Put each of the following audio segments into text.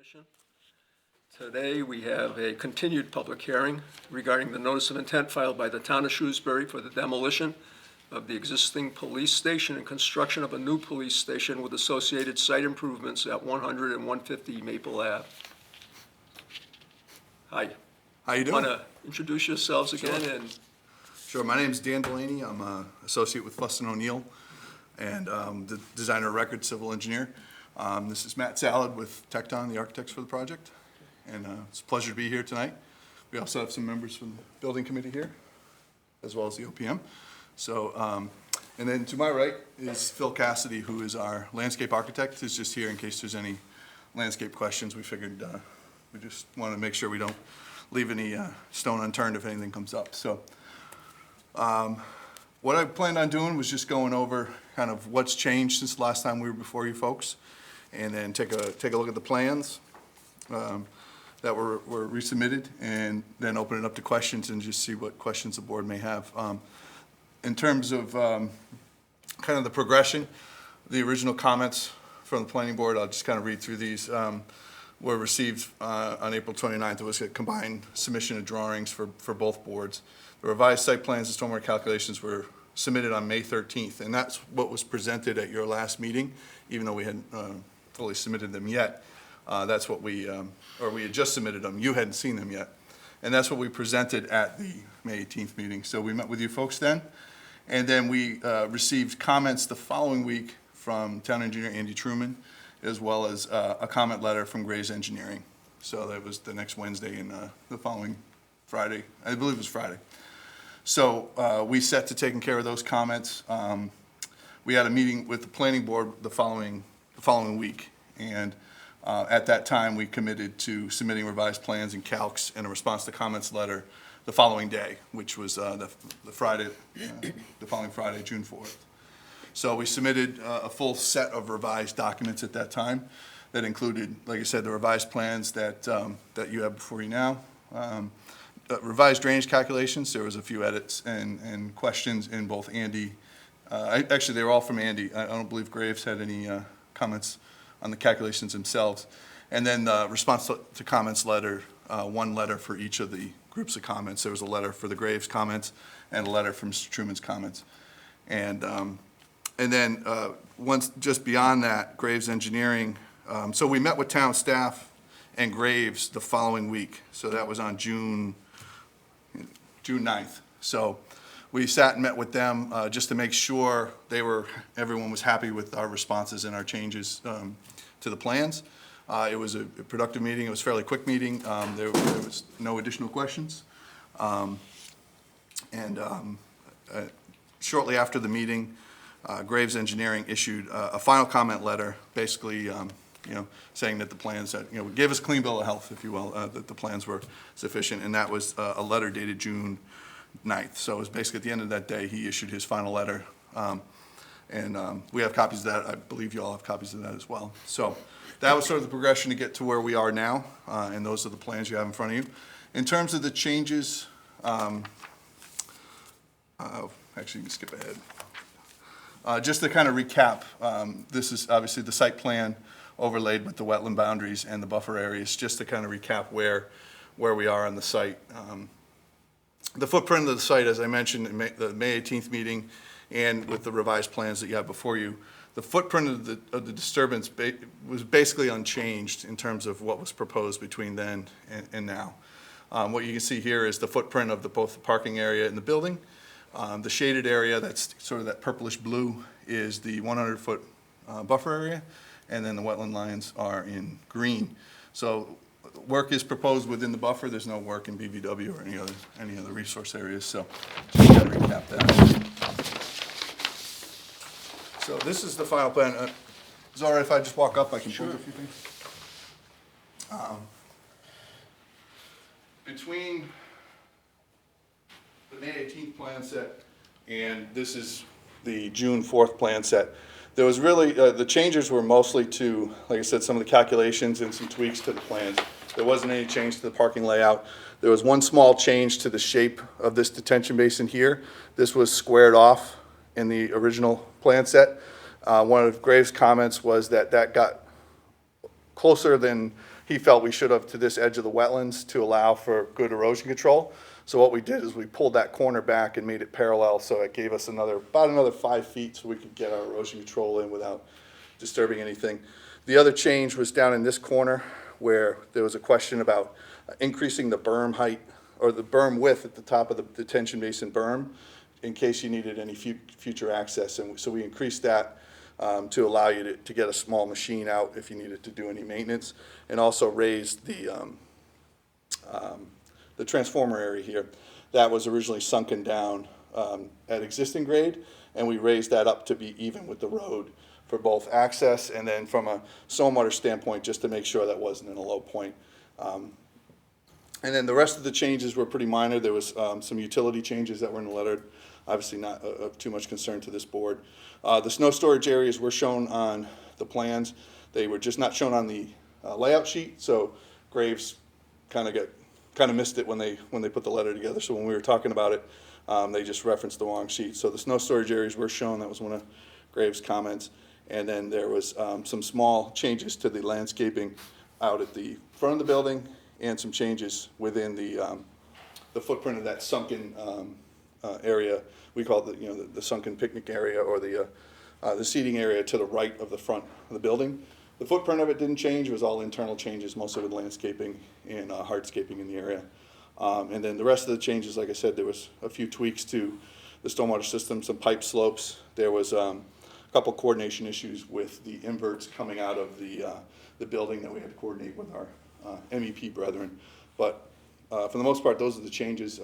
Commission. Today we have a continued public hearing regarding the notice of intent filed by the town of Shrewsbury for the demolition of the existing police station and construction of a new police station with associated site improvements at 100 and 150 Maple Ave. Hi. How you doing? Want to introduce yourselves again? Sure. And Sure. My name is Dan Delaney. I'm an associate with Fuston O'Neill and the designer of record, civil engineer. This is Matt Salad with Tecton, the architects for the project. And it's a pleasure to be here tonight. We also have some members from the building committee here, as well as the OPM. So, and then to my right is Phil Cassidy, who is our landscape architect, who's just here in case there's any landscape questions. We figured we just want to make sure we don't leave any stone unturned if anything comes up. So what I planned on doing was just going over kind of what's changed since the last time we were before you folks, and then take a look at the plans that were resubmitted, and then open it up to questions and just see what questions the board may have. In terms of kind of the progression, the original comments from the planning board, I'll just kind of read through these, were received on April 29th. It was a combined submission of drawings for both boards. The revised site plans and stormwater calculations were submitted on May 13th, and that's what was presented at your last meeting, even though we hadn't fully submitted them yet. That's what we had just submitted them. You hadn't seen them yet. And that's what we presented at the May 18th meeting. So we met with you folks then, and then we received comments the following week from town engineer Andy Truman, as well as a comment letter from Graves Engineering. So that was the next Wednesday and the following Friday. I believe it was Friday. So we set to taking care of those comments. We had a meeting with the planning board the following week, and at that time we committed to submitting revised plans and calcs and a response to comments letter the following day, which was the following Friday, June 4th. So we submitted a full set of revised documents at that time that included, like I said, the revised plans that you have before you now. Revised drainage calculations. There was a few edits and questions in both Andy. Actually, they were all from Andy. I don't believe Graves had any comments on the calculations themselves. And then the response to comments letter, one letter for each of the groups of comments. There was a letter for the Graves comments and a letter from Mr. Truman's comments. And then once just beyond that, Graves Engineering. So we met with town staff and Graves the following week. So that was on June 9th. So we sat and met with them just to make sure everyone was happy with our responses and our changes to the plans. It was a productive meeting. It was a fairly quick meeting. There was no additional questions. Shortly after the meeting, Graves Engineering issued a final comment letter, basically saying that the plans that, gave us a clean bill of health, if you will, that the plans were sufficient, and that was a letter dated June 9th. So it was basically at the end of that day, he issued his final letter. We have copies of that. I believe you all have copies of that as well. So that was sort of the progression to get to where we are now, and those are the plans you have in front of you. In terms of the changes, actually, you can skip ahead. Just to kind of recap, this is obviously the site plan overlaid with the wetland boundaries and the buffer areas, just to kind of recap where we are on the site. The footprint of the site, as I mentioned in the May 18th meeting and with the revised plans that you have before you, the footprint of the disturbance was basically unchanged in terms of what was proposed between then and now. What you can see here is the footprint of both the parking area and the building. The shaded area, that's sort of that purplish blue, is the 100-foot buffer area, and then the wetland lines are in green. So work is proposed within the buffer. There's no work in BVW or any other resource areas. So just to recap that. So this is the final plan. Is it all right if I just walk up? I can pull a few things. Between the May 18th plan set and this is the June 4th plan set, there was really, the changes were mostly to, like I said, some of the calculations and some tweaks to the plans. There wasn't any change to the parking layout. There was one small change to the shape of this detention basin here. This was squared off in the original plan set. One of Graves' comments was that got closer than he felt we should have to this edge of the wetlands to allow for good erosion control. So what we did is we pulled that corner back and made it parallel, so it gave us about another 5 feet so we could get our erosion control in without disturbing anything. The other change was down in this corner where there was a question about increasing the berm height or the berm width at the top of the detention basin berm in case you needed any future access. And so we increased that to allow you to get a small machine out if you needed to do any maintenance, and also raised the transformer area here. That was originally sunken down at existing grade, and we raised that up to be even with the road for both access and then from a stormwater standpoint, just to make sure that wasn't in a low point. And then the rest of the changes were pretty minor. There was some utility changes that were in the letter, obviously not of too much concern to this board. The snow storage areas were shown on the plans. They were just not shown on the layout sheet, so Graves kind of missed it when they put the letter together. So when we were talking about it, they just referenced the wrong sheet. So the snow storage areas were shown. That was one of Graves' comments. And then there was some small changes to the landscaping out at the front of the building, and some changes within the footprint of that sunken area. We call it the sunken picnic area, or the seating area to the right of the front of the building. The footprint of it didn't change. It was all internal changes, mostly with landscaping and hardscaping in the area. And then the rest of the changes, like I said, there was a few tweaks to the stormwater system, some pipe slopes. There was a couple coordination issues with the inverts coming out of the building that we had to coordinate with our MEP brethren. But for the most part, those are the changes.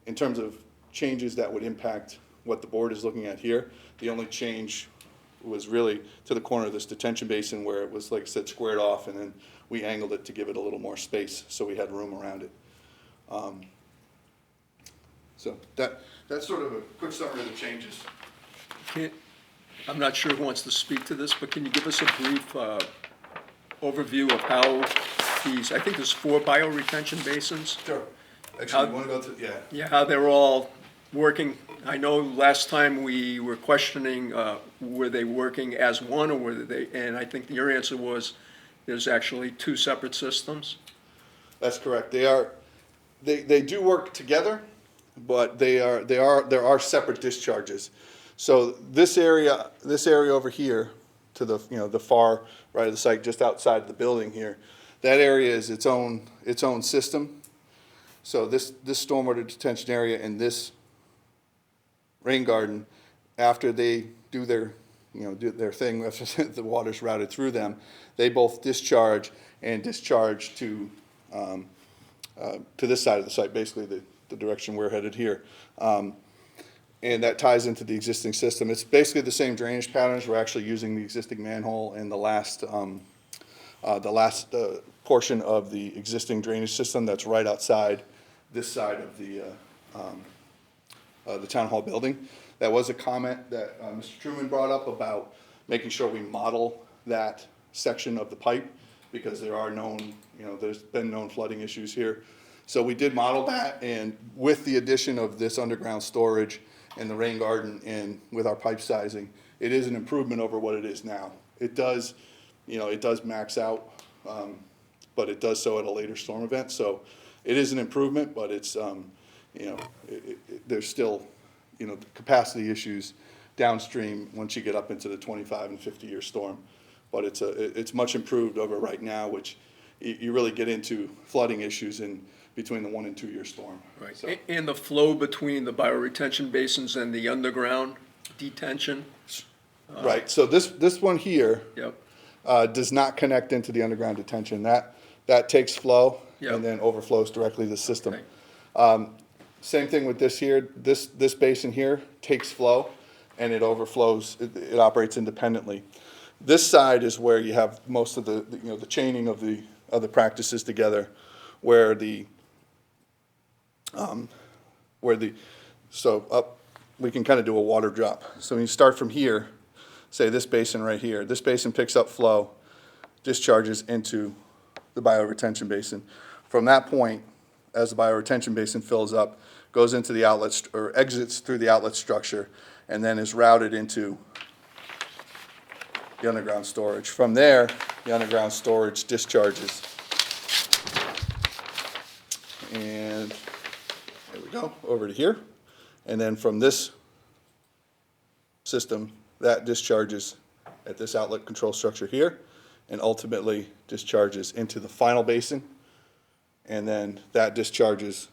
In terms of changes that would impact what the board is looking at here, the only change was really to the corner of this detention basin where it was, like I said, squared off, and then we angled it to give it a little more space so we had room around it. So that's sort of a quick summary of the changes. I'm not sure who wants to speak to this, but can you give us a brief overview of how I think there's 4 bioretention basins? Sure. Actually, you want to go through, yeah. Yeah, how they're all working. I know last time we were questioning, were they working as one, or were they, and I think your answer was there's actually 2 separate systems. That's correct. They do work together, but there are separate discharges. So this area over here to the far right of the site, just outside the building here, that area is its own system. So this stormwater detention area and this rain garden, after they do their thing, after the water's routed through them, they both discharge to this side of the site, basically the direction we're headed here. And that ties into the existing system. It's basically the same drainage patterns. We're actually using the existing manhole in the last portion of the existing drainage system that's right outside this side of the town hall building. That was a comment that Mr. Truman brought up about making sure we model that section of the pipe, because there are there's been known flooding issues here. So we did model that, and with the addition of this underground storage and the rain garden and with our pipe sizing, it is an improvement over what it is now. It does max out, but it does so at a later storm event. So it is an improvement, but it's, there's still, capacity issues downstream once you get up into the 25 and 50-year storm. But it's much improved over right now, which you really get into flooding issues in between the 1 and 2 year storm. Right. So, And the flow between the bioretention basins and the underground detention? right. So this one here Yep. does not connect into the underground detention. That takes flow Yep. and then overflows directly to the system. Okay. Same thing with this here. This basin here takes flow and it overflows. It operates independently. This side is where you have most of the chaining of the practices together, where we can kind of do a water drop. So when you start from here, say this basin right here, this basin picks up flow, discharges into the bioretention basin. From that point, as the bioretention basin fills up, goes into the outlets or exits through the outlet structure, and then is routed into the underground storage. From there, the underground storage discharges then, there we go, over to here. And then from this system, that discharges at this outlet control structure here, and ultimately discharges into the final basin, and then that discharges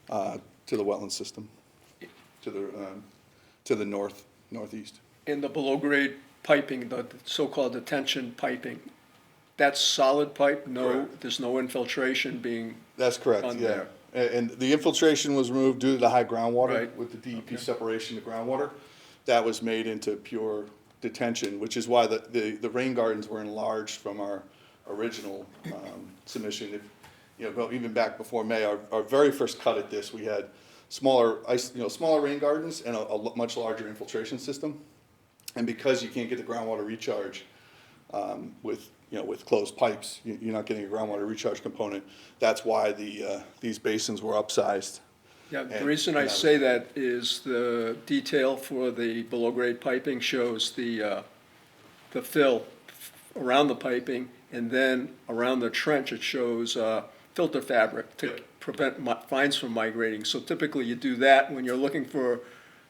to the wetland system, to the northeast. In the below-grade piping, the so-called detention piping, that's solid pipe? No, Correct. there's no infiltration being That's correct, done yeah. there? And the infiltration was removed due to the high groundwater Right. with the DEP Okay. separation to groundwater. That was made into pure detention, which is why the rain gardens were enlarged from our original submission. If, go even back before May, our very first cut at this, we had smaller smaller rain gardens and a much larger infiltration system. And because you can't get the groundwater recharge with closed pipes, you're not getting a groundwater recharge component. That's why these basins were upsized. Yeah, the And- reason I and say that is the detail for the below-grade piping shows the fill around the piping, and then around the trench, it shows filter fabric to prevent fines from migrating. So typically, you do that when you're looking for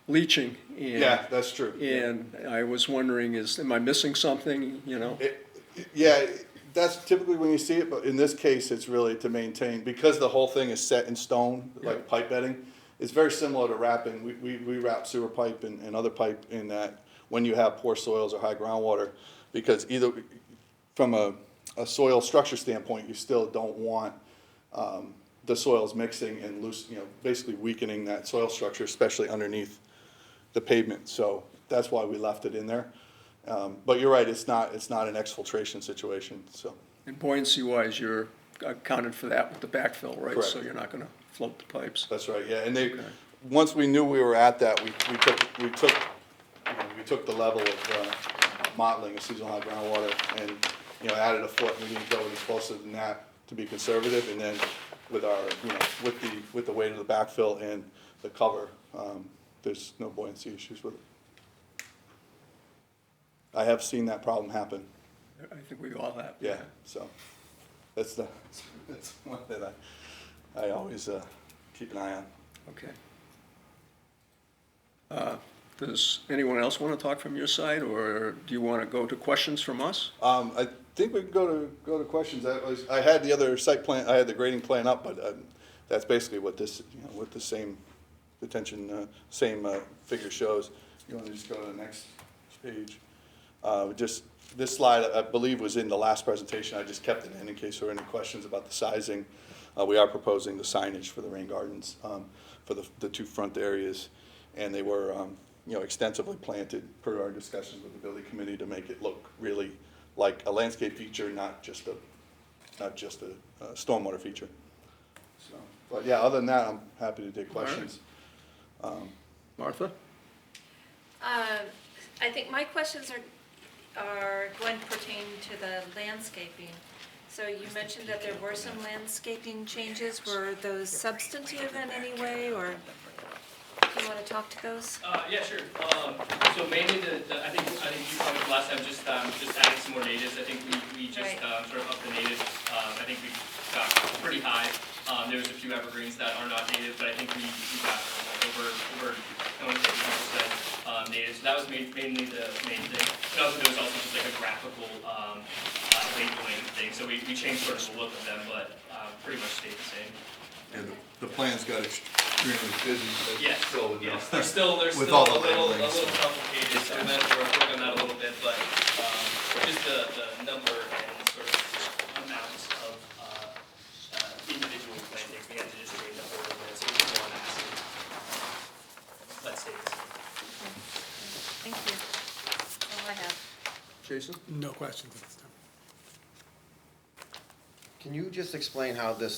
leaching. And- Yeah, that's true. And I was wondering, am I missing something, Yeah, that's typically when you see it, but in this case, it's really to maintain, because the whole thing is set in stone, like pipe bedding, it's very similar to wrapping. We wrap sewer pipe and other pipe in that when you have poor soils or high groundwater, because either from a soil structure standpoint, you still don't want the soils mixing and loose, basically weakening that soil structure, especially underneath the pavement. So that's why we left it in there. But you're right, it's not an exfiltration situation, so. and buoyancy-wise, you're accounted for that with the backfill, right? Correct. So you're not gonna float the pipes. That's right, yeah, and they, Okay. once we knew we were at that, we took the level of mottling of seasonal high groundwater and, added a foot, and we didn't go any closer than that to be conservative, and then with our, with the weight of the backfill and the cover, there's no buoyancy issues with it. I have seen that problem happen, I think we all have. yeah, so, that's one that I always, keep an eye on. Okay. Does anyone else want to talk from your side, or do you want to go to questions from us? I think we can go to questions. I had the other site plan, I had the grading plan up, but that's basically what this, what the same detention, same figure shows. You want to just go to the next page? Just, this slide, I believe, was in the last presentation. I just kept it in case there were any questions about the sizing. We are proposing the signage for the rain gardens, for the two front areas, and they were, extensively planted per our discussions with the building committee to make it look really like a landscape feature, not just a stormwater feature. So, but yeah, other than that, I'm happy to take All right. questions. Martha? I think my questions are going to pertain to the landscaping. So you mentioned that there were some landscaping changes. Were those substantive in any way, or do you want to talk to those? Yeah, sure. So mainly I think you covered last time, just adding some more natives. I think we just Right. sort of upped the natives. I think we got pretty high. There was a few evergreens that are not native, but I think we got over I want to say 80% native. So that was mainly the main thing. And also there was also just like a graphical labeling thing. So we changed sort of the look of them, but pretty much stayed the same. And the plans got extremely busy. Yes, Still with yes, those. they're With still all a the little labelings. complicated, so we're working on that a little bit, but just the number and sort of amount of individual plantings, we had to just change up a little bit, so we can go on acid. Let's say it's. Thank you. That's all I have. Jason? No questions at this time. Can you just explain how the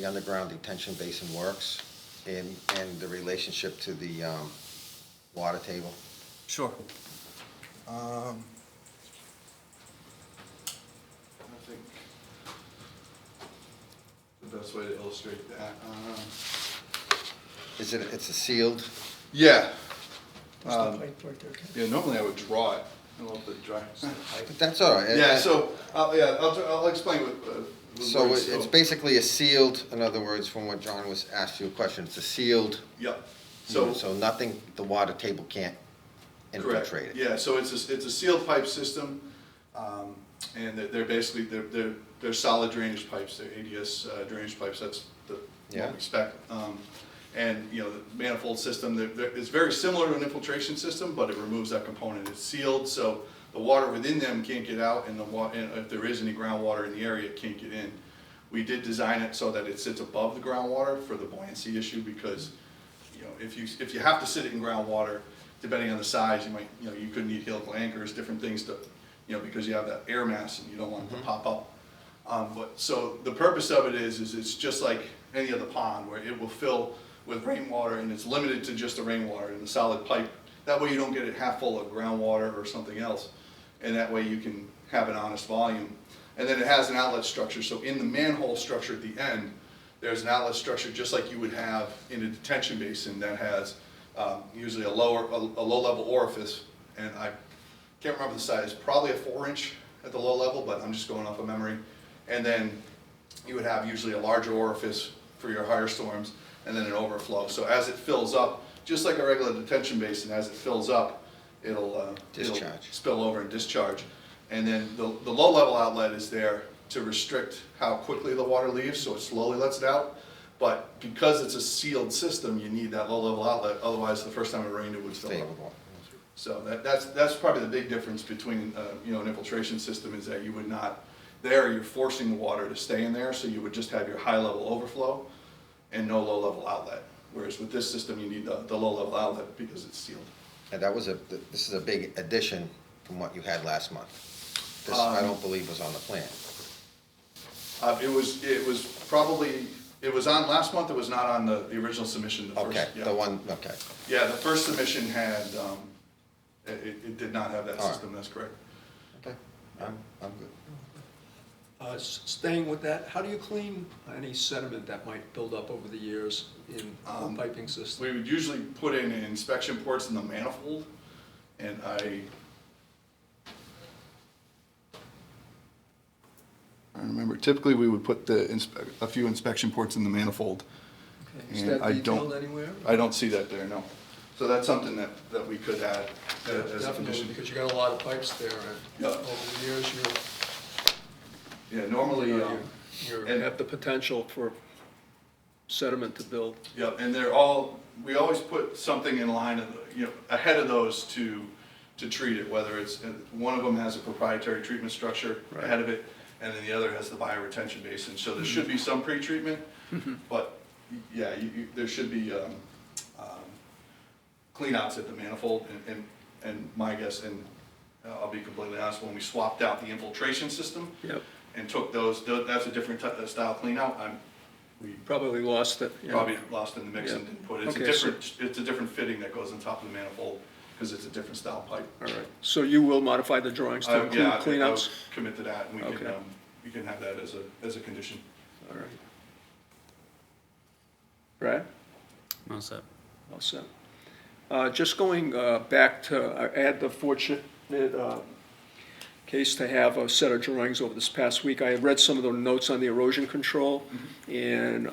underground detention basin works and the relationship to the water table? Sure. I think the best way to illustrate that. It's a sealed? Yeah. There's the pipe right there, Ken. Yeah, normally I would draw it. I don't know if the dry. But that's all right. Yeah, so, I'll explain what, So it's basically a sealed, in other words, from what John was asked you a question, it's a sealed, Yep. so nothing, the water table can't Correct. infiltrate it. Yeah, so it's a sealed pipe system, and they're basically, they're solid drainage pipes, they're ADS drainage pipes, that's Yeah. what we spec. And, you know, the manifold system, it's very similar to an infiltration system, but it removes that component. It's sealed, so the water within them can't get out, and and if there is any groundwater in the area, it can't get in. We did design it so that it sits above the groundwater for the buoyancy issue, because, you know, if you have to sit it in groundwater, depending on the size, you could need helical anchors, different things to, you know, because you have that air mass and you don't want it to pop up. So the purpose of it is it's just like any other pond, where it will fill with rainwater, and it's limited to just the rainwater in the solid pipe. That way you don't get it half full of groundwater or something else, and that way you can have an honest volume. And then it has an outlet structure, so in the manhole structure at the end, there's an outlet structure just like you would have in a detention basin that has usually a low-level orifice, and I can't remember the size, probably a 4-inch at the low level, but I'm just going off of memory. And then you would have usually a larger orifice for your higher storms, and then an overflow. So as it fills up, just like a regular detention basin, as it fills up, it'll spill over and discharge. And then the low-level outlet is there to restrict how quickly the water leaves, so it slowly lets it out. But because it's a sealed system, you need that low-level outlet, otherwise the first time it rained, it would fill up. So that's probably the big difference between you know, an infiltration system, is that you would not, there you're forcing the water to stay in there, so you would just have your high-level overflow and no low-level outlet. Whereas with this system, you need the low-level outlet because it's sealed. And this is a big addition from what you had last month. This, I don't believe, was on the plan. It was on last month, it was not on the original submission, the first. Okay, Yeah. the one, okay. Yeah, the first submission had, it did not have that All right. system, that's correct. Okay, I'm good. Staying with that, how do you clean any sediment that might build up over the years in the piping system? We would usually put in inspection ports in the manifold, and I remember typically we would put a few inspection ports in the manifold. Okay. Is And that I detailed anywhere? I don't see that there, no. So that's something that we could add as a Definitely, condition. because you got a lot of pipes there, and Yeah. over the years, Yeah, normally, you have the potential for sediment to build. yeah, and we always put something in line, you know, ahead of those to treat it, whether it's, one of them has a proprietary treatment structure Right. ahead of it, and then the other has the bioretention basin. So there should be some pre-treatment, but yeah, there should be cleanouts at the manifold, and my guess, and I'll be completely honest, when we swapped out the infiltration system Yep. and took that's a different style cleanout, we Probably lost it. you know. probably lost in the mix and Yeah. didn't put it. Okay, It's a different fitting that goes on top of the manifold, because it's a different style pipe. All right, so you will modify the drawings to include Yeah, I cleanouts? would commit to that, and Okay. we can have that as a condition. All right. Brad? All set. All set. Just going back to, I had the fortunate case to have a set of drawings over this past week. I had read some of the notes on the erosion control, and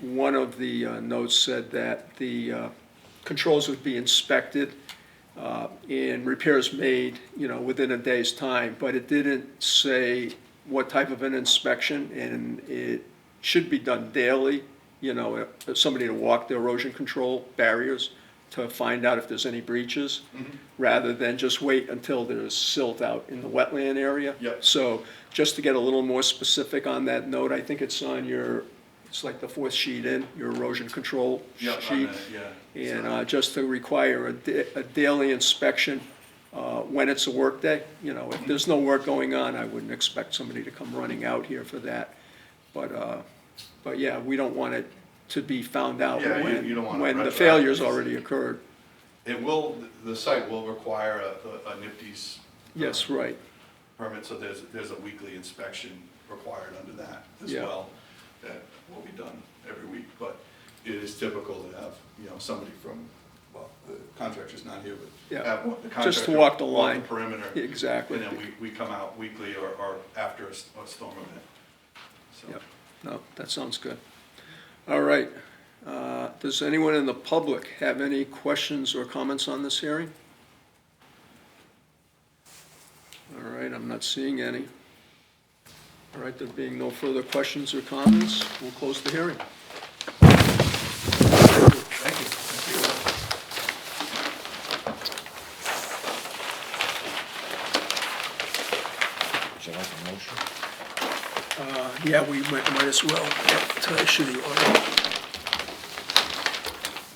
one of the notes said that the controls would be inspected and repairs made, you know, within a day's time, but it didn't say what type of an inspection, and it should be done daily, you know, somebody to walk the erosion control barriers to find out if there's any breaches, rather than just wait until there's silt out in the wetland area. Yep. So just to get a little more specific on that note, I think it's on it's like the fourth sheet in, your erosion control Yeah, on sheet. that, yeah. And just to require a daily inspection when it's a workday. You know, if there's no work going on, I wouldn't expect somebody to come running out here for that. But yeah, we don't want it to be found out Yeah, you don't want it when the retroactive. failure's already occurred. The site will require a NIPD's Yes, right. permit, so there's a weekly inspection required under that as Yeah. well. That will be done every week, but it is typical to have, you know, somebody from, well, the contractor's not here, but Yeah. have the contractor. Just to walk the line. perimeter. Exactly. And then we come out weekly or after a storm event. Yep, no, that sounds good. All right, does anyone in the public have any questions or comments on this hearing? All right, I'm not seeing any. All right, there being no further questions or comments, we'll close the hearing. Thank you. Would you like a motion? Yeah, we might as well get issue the order.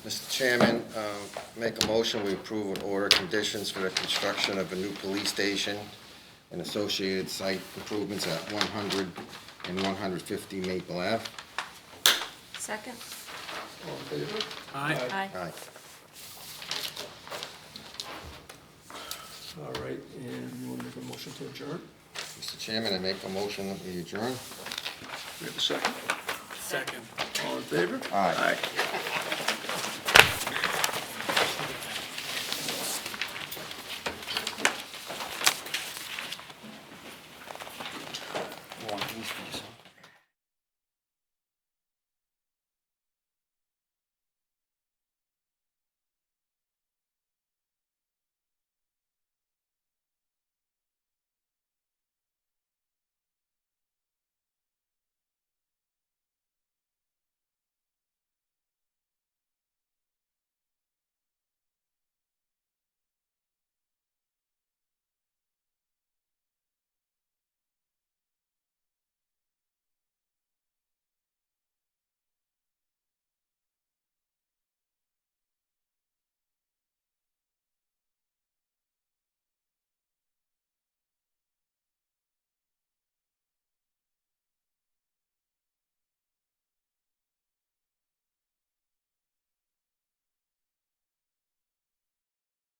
Mr. Chairman, make a motion, we approve an order conditions for the construction of a new police station and associated site improvements at 100 and 150 Maple Ave. Second? All in favor? Aye. Aye. All right, and you want to make a motion to adjourn? Mr. Chairman, I make a motion that we adjourn. We have a second? Second. All in favor? Aye. Aye.